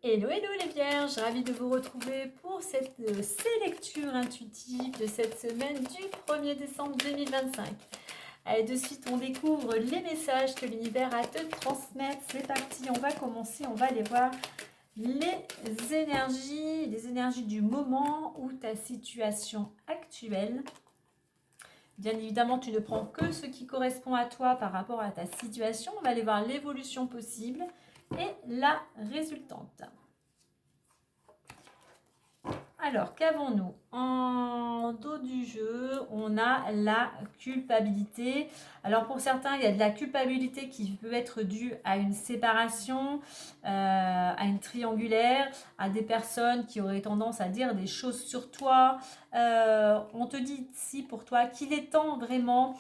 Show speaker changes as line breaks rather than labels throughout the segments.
Hello, hello les vierges, ravie de vous retrouver pour cette sélecture intuitive de cette semaine du 1er décembre 2025. Allez, de suite, on découvre les messages que l'univers a à te transmettre. C'est parti, on va commencer, on va aller voir les énergies du moment ou ta situation actuelle. Bien évidemment, tu ne prends que ce qui correspond à toi par rapport à ta situation. On va aller voir l'évolution possible et la résultante. Alors, qu'avons-nous? En dos du jeu, on a la culpabilité. Alors, pour certains, il y a de la culpabilité qui peut être due à une séparation, à une triangulaire, à des personnes qui auraient tendance à dire des choses sur toi. On te dit ici pour toi qu'il est temps vraiment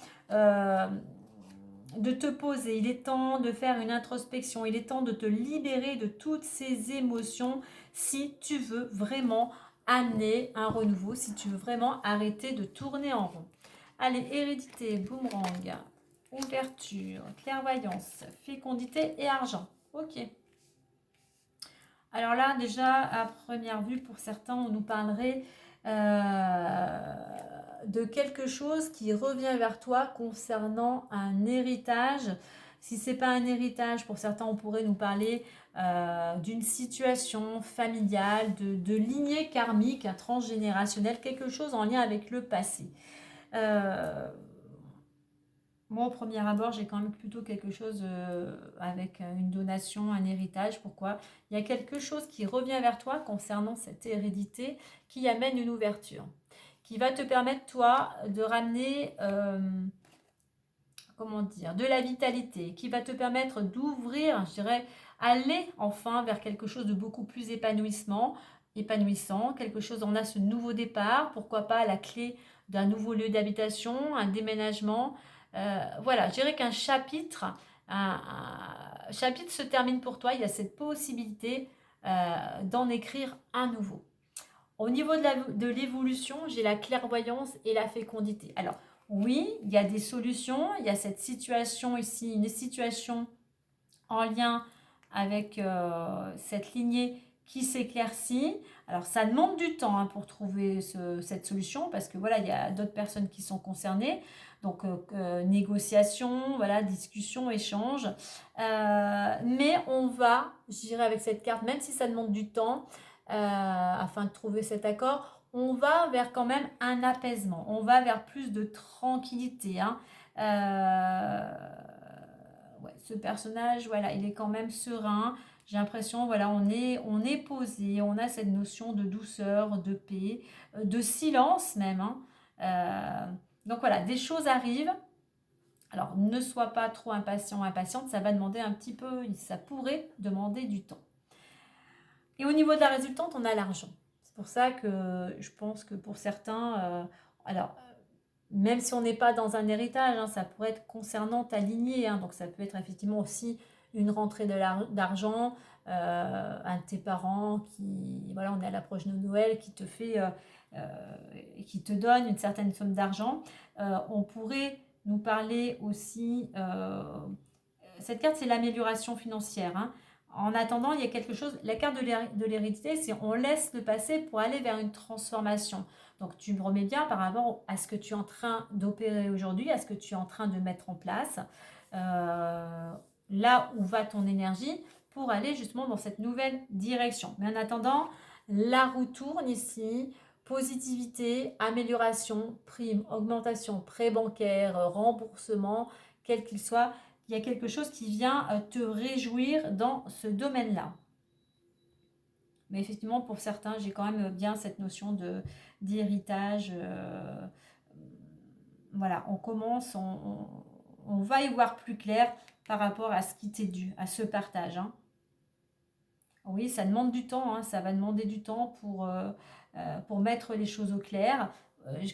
de te poser, il est temps de faire une introspection, il est temps de te libérer de toutes ces émotions si tu veux vraiment amener un renouveau, si tu veux vraiment arrêter de tourner en rond. Allez, hérédité, boomerang, ouverture, clairvoyance, fécondité et argent. Ok. Alors là, déjà, à première vue, pour certains, on nous parlerait de quelque chose qui revient vers toi concernant un héritage. Si ce n'est pas un héritage, pour certains, on pourrait nous parler d'une situation familiale, de lignée karmique, transgénérationnelle, quelque chose en lien avec le passé. Moi, au premier abord, j'ai quand même plutôt quelque chose avec une donation, un héritage. Pourquoi? Il y a quelque chose qui revient vers toi concernant cette hérédité qui amène une ouverture, qui va te permettre, toi, de ramener, comment dire, de la vitalité, qui va te permettre d'ouvrir, je dirais, aller enfin vers quelque chose de beaucoup plus épanouissant, quelque chose, on a ce nouveau départ, pourquoi pas la clé d'un nouveau lieu d'habitation, un déménagement. Voilà, je dirais qu'un chapitre, un chapitre se termine pour toi, il y a cette possibilité d'en écrire un nouveau. Au niveau de l'évolution, j'ai la clairvoyance et la fécondité. Alors, oui, il y a des solutions. Il y a cette situation ici, une situation en lien avec cette lignée qui s'éclaircit. Alors, ça demande du temps pour trouver cette solution parce que voilà, il y a d'autres personnes qui sont concernées. Donc, négociation, voilà, discussion, échange. Mais on va, je dirais avec cette carte, même si ça demande du temps, afin de trouver cet accord, on va vers quand même un apaisement, on va vers plus de tranquillité. Ouais, ce personnage, voilà, il est quand même serein. J'ai l'impression, voilà, on est posé, on a cette notion de douceur, de paix, de silence même. Donc voilà, des choses arrivent. Alors, ne sois pas trop impatient, impatiente, ça va demander un petit peu, ça pourrait demander du temps. Et au niveau de la résultante, on a l'argent. C'est pour ça que je pense que pour certains, alors, même si on n'est pas dans un héritage, ça pourrait être concernant ta lignée. Donc, ça peut être effectivement aussi une rentrée d'argent, un de tes parents qui, voilà, on est à l'approche de Noël, qui te fait, qui te donne une certaine somme d'argent. On pourrait nous parler aussi, cette carte, c'est l'amélioration financière. En attendant, il y a quelque chose, la carte de l'hérédité, c'est on laisse le passé pour aller vers une transformation. Donc tu me remets bien par rapport à ce que tu es en train d'opérer aujourd'hui, à ce que tu es en train de mettre en place, là où va ton énergie pour aller justement dans cette nouvelle direction. Mais en attendant, la roue tourne ici, positivité, amélioration, prime, augmentation, prêt bancaire, remboursement, quel qu'il soit, il y a quelque chose qui vient te réjouir dans ce domaine-là. Mais effectivement, pour certains, j'ai quand même bien cette notion d'héritage. Voilà, on commence, on va y voir plus clair par rapport à ce qui t'est dû, à ce partage. Oui, ça demande du temps, ça va demander du temps pour mettre les choses au clair,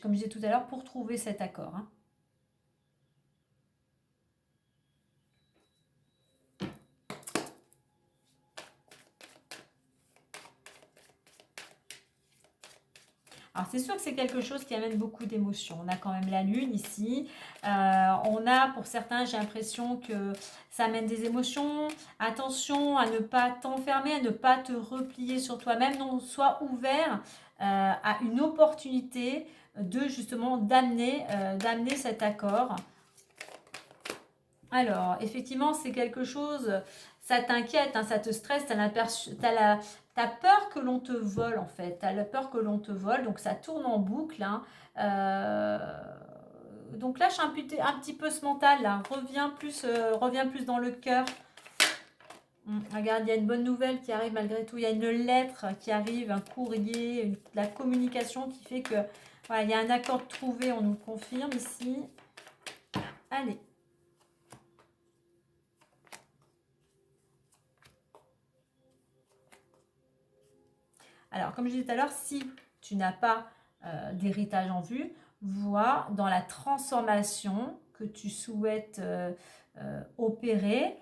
comme je disais tout à l'heure, pour trouver cet accord. Alors c'est sûr que c'est quelque chose qui amène beaucoup d'émotions. On a quand même la lune ici. On a pour certains, j'ai l'impression que ça amène des émotions. Attention à ne pas t'enfermer, à ne pas te replier sur toi-même. Non, sois ouvert à une opportunité de justement d'amener cet accord. Alors, effectivement, c'est quelque chose, ça t'inquiète, hein, ça te stresse, t'as peur que l'on te vole en fait, t'as la peur que l'on te vole, donc ça tourne en boucle. Hein. Donc lâche un petit peu ce mental, là. Reviens plus dans le cœur. Regarde, il y a une bonne nouvelle qui arrive malgré tout, il y a une lettre qui arrive, un courrier, la communication qui fait que, voilà, il y a un accord trouvé, on nous le confirme ici. Allez. Alors, comme je disais tout à l'heure, si tu n'as pas d'héritage en vue, vois dans la transformation que tu souhaites opérer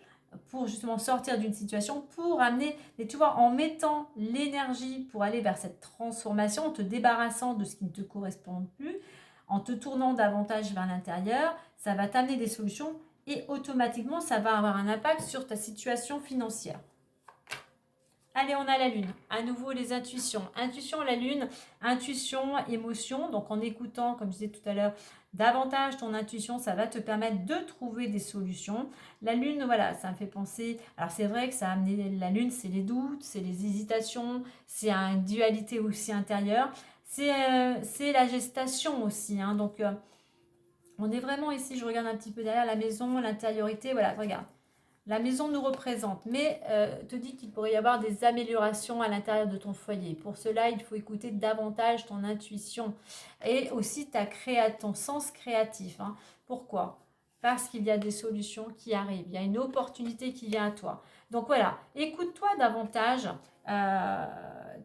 pour justement sortir d'une situation, pour amener, et tu vois, en mettant l'énergie pour aller vers cette transformation, en te débarrassant de ce qui ne te correspond plus, en te tournant davantage vers l'intérieur, ça va t'amener des solutions et automatiquement, ça va avoir un impact sur ta situation financière. Allez, on a la lune. À nouveau, les intuitions. Intuition, la lune, intuition, émotion. Donc, en écoutant, comme je disais tout à l'heure, davantage ton intuition, ça va te permettre de trouver des solutions. La lune, voilà, ça me fait penser... Alors, c'est vrai que ça a amené... La lune, c'est les doutes, c'est les hésitations, c'est une dualité aussi intérieure. C'est la gestation aussi. Hein. Donc, on est vraiment ici, je regarde un petit peu derrière la maison, l'intériorité. Voilà, regarde. La maison nous représente, mais te dit qu'il pourrait y avoir des améliorations à l'intérieur de ton foyer. Pour cela, il faut écouter davantage ton intuition et aussi ton sens créatif. Hein. Pourquoi? Parce qu'il y a des solutions qui arrivent, il y a une opportunité qui vient à toi. Donc voilà, écoute-toi davantage.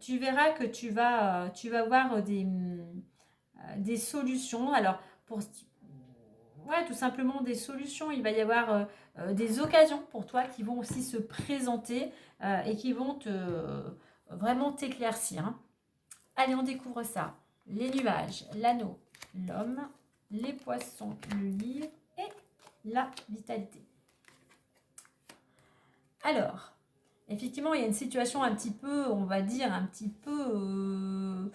Tu verras que tu vas avoir des solutions. Alors, ouais, tout simplement des solutions. Il va y avoir des occasions pour toi qui vont aussi se présenter et qui vont vraiment t'éclaircir. Hein. Allez, on découvre ça. Les nuages, l'anneau, l'homme, les poissons, le livre et la vitalité. Alors, effectivement, il y a une situation un petit peu, on va dire, un petit peu...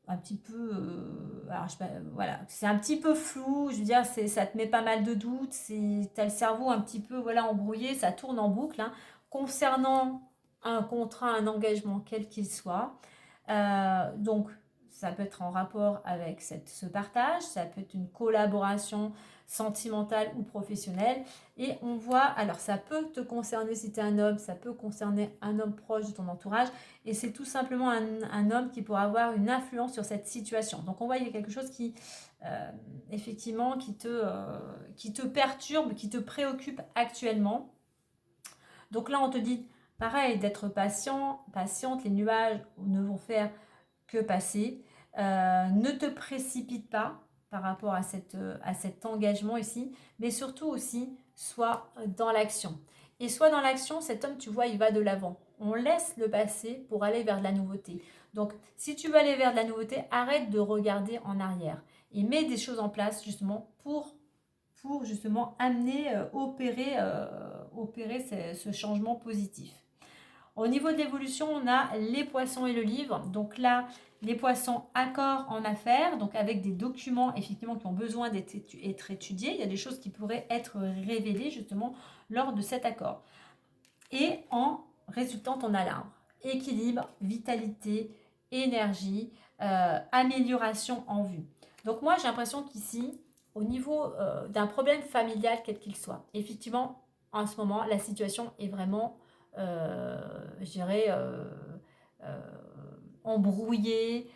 alors voilà, c'est un petit peu flou, je veux dire, ça te met pas mal de doutes, tu as le cerveau un petit peu voilà, embrouillé, ça tourne en boucle, hein, concernant un contrat, un engagement, quel qu'il soit. Donc, ça peut être en rapport avec ce partage, ça peut être une collaboration sentimentale ou professionnelle. Et on voit, alors ça peut te concerner si tu es un homme, ça peut concerner un homme proche de ton entourage. Et c'est tout simplement un homme qui pourra avoir une influence sur cette situation. Donc on voit qu'il y a quelque chose qui, effectivement, qui te perturbe, qui te préoccupe actuellement. Donc là, on te dit, pareil, d'être patiente, les nuages ne vont faire que passer. Ne te précipite pas par rapport à cet engagement ici, mais surtout aussi, sois dans l'action. Et soit dans l'action, cet homme, tu vois, il va de l'avant. On laisse le passé pour aller vers de la nouveauté. Donc, si tu veux aller vers de la nouveauté, arrête de regarder en arrière et mets des choses en place justement pour justement amener, opérer ce changement positif. Au niveau de l'évolution, on a les poissons et le livre. Donc là, les poissons, accords en affaires, donc avec des documents effectivement qui ont besoin d'être étudiés. Il y a des choses qui pourraient être révélées justement lors de cet accord. Et en résultant, on a l'arbre. Équilibre, vitalité, énergie, amélioration en vue. Donc moi, j'ai l'impression qu'ici, au niveau d'un problème familial, quel qu'il soit, effectivement, en ce moment, la situation est vraiment, je dirais, embrouillée.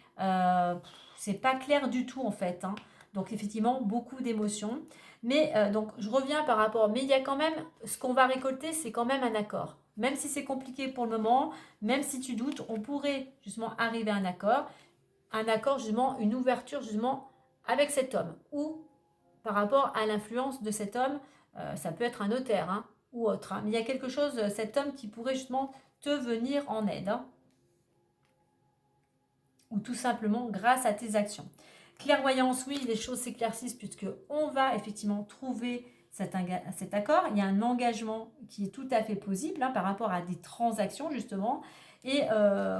C'est pas clair du tout, en fait. Hein. Donc, effectivement, beaucoup d'émotions. Mais donc, je reviens par rapport, mais il y a quand même, ce qu'on va récolter, c'est quand même un accord. Même si c'est compliqué pour le moment, même si tu doutes, on pourrait justement arriver à un accord justement, une ouverture justement avec cet homme. Ou par rapport à l'influence de cet homme, ça peut être un notaire hein, ou autre. Hein. Mais il y a quelque chose, cet homme qui pourrait justement te venir en aide. Hein. ou tout simplement grâce à tes actions. Clairvoyance, oui, les choses s'éclaircissent puisque on va effectivement trouver cet accord. Il y a un engagement qui est tout à fait possible par rapport à des transactions justement et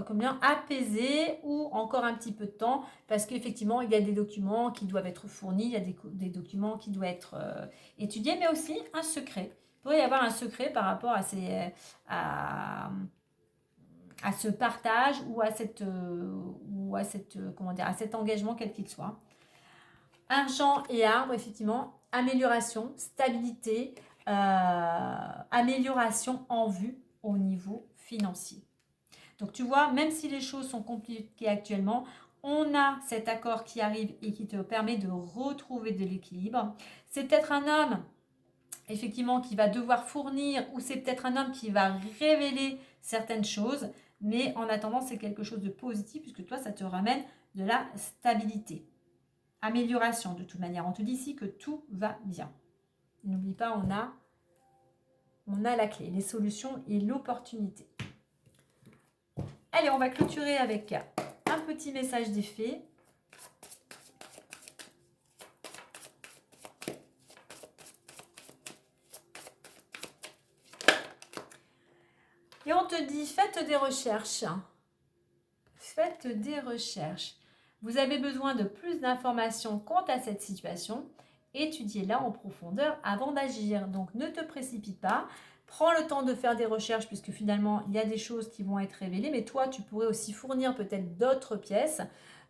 combien apaiser ou encore un petit peu de temps parce qu'effectivement il y a des documents qui doivent être fournis, il y a des documents qui doivent être étudiés, mais aussi un secret. Il pourrait y avoir un secret par rapport à ce partage ou à comment dire, à cet engagement quel qu'il soit. Argent et arbre, effectivement, amélioration, stabilité, amélioration en vue au niveau financier. Donc tu vois, même si les choses sont compliquées actuellement, on a cet accord qui arrive et qui te permet de retrouver de l'équilibre. C'est peut-être un homme, effectivement, qui va devoir fournir, ou c'est peut-être un homme qui va révéler certaines choses, mais en attendant, c'est quelque chose de positif, puisque toi, ça te ramène de la stabilité. Amélioration, de toute manière. On te dit ici que tout va bien. N'oublie pas, on a la clé, les solutions et l'opportunité. Allez, on va clôturer avec un petit message des fées. Et on te dit, faites des recherches. Faites des recherches. Vous avez besoin de plus d'informations quant à cette situation. Étudiez-la en profondeur avant d'agir. Donc, ne te précipite pas. Prends le temps de faire des recherches puisque finalement, il y a des choses qui vont être révélées. Mais toi, tu pourrais aussi fournir peut-être d'autres pièces,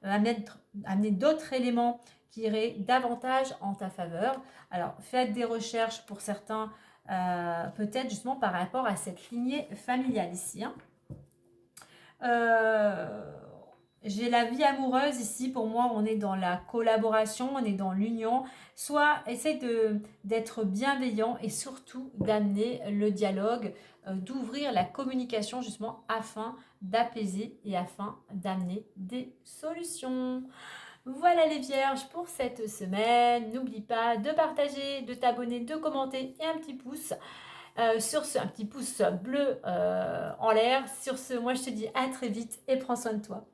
amener d'autres éléments qui iraient davantage en ta faveur. Alors, faites des recherches pour certains, peut-être justement par rapport à cette lignée familiale ici. J'ai la vie amoureuse ici. Pour moi, on est dans la collaboration, on est dans l'union. Soit essaye d'être bienveillant et surtout d'amener le dialogue, d'ouvrir la communication justement afin d'apaiser et afin d'amener des solutions. Voilà les vierges pour cette semaine. N'oublie pas de partager, de t'abonner, de commenter et un petit pouce. Sur ce, un petit pouce bleu en l'air. Sur ce, moi je te dis à très vite et prends soin de toi.